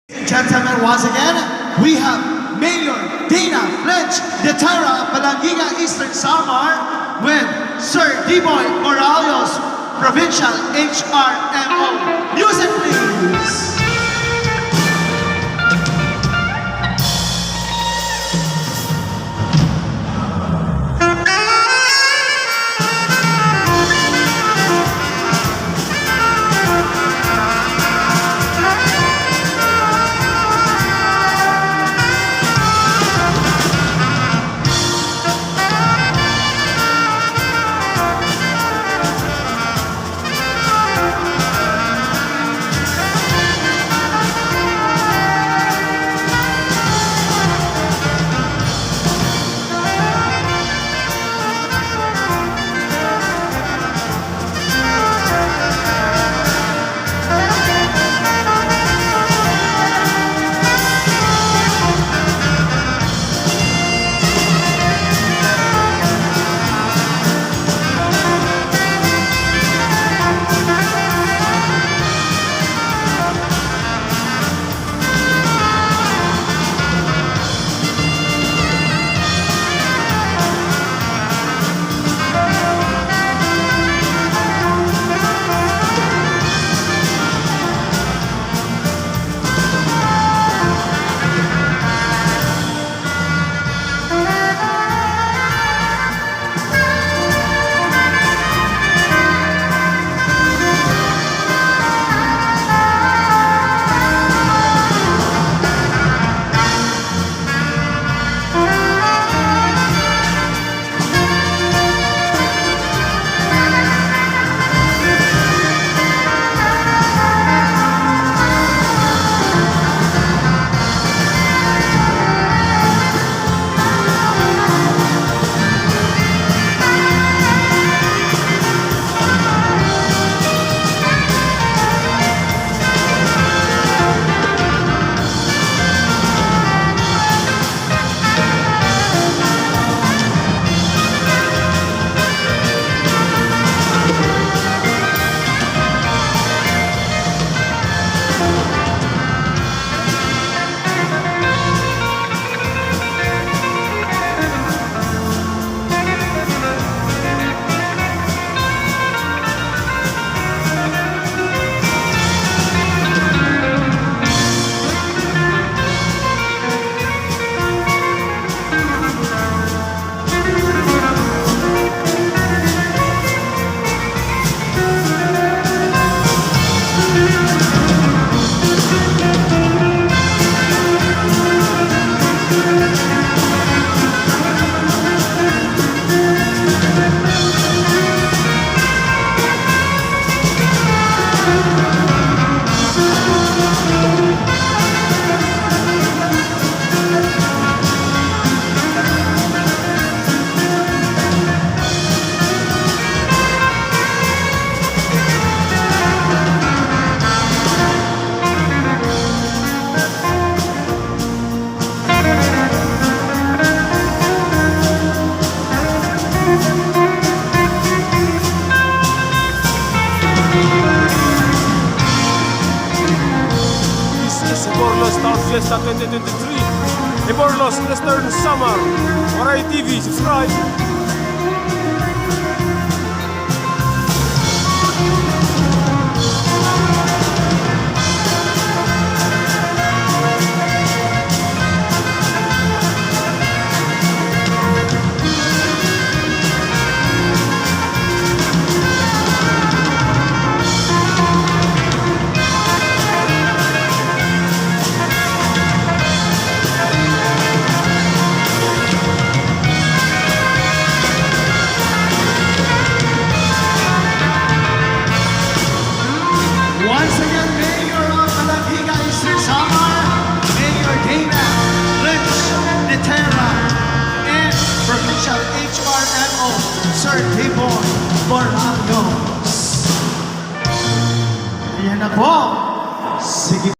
Gentlemen, once again, we have Mayor Dana Fletch de Terra of Balangiga Eastern Samar with Sir D-Boy Morales, Provincial HRMO. Music, please. Iborlos Town Fiesta 2023. Iborlos Western Samar. Waray TV, subscribe. Once again, Mayor of Balangiga Eastern Samar, Mayor Dana Fletch de Terra, and Provincial HRMO, Sir D-Boy Morales. Ayan na po. Sige.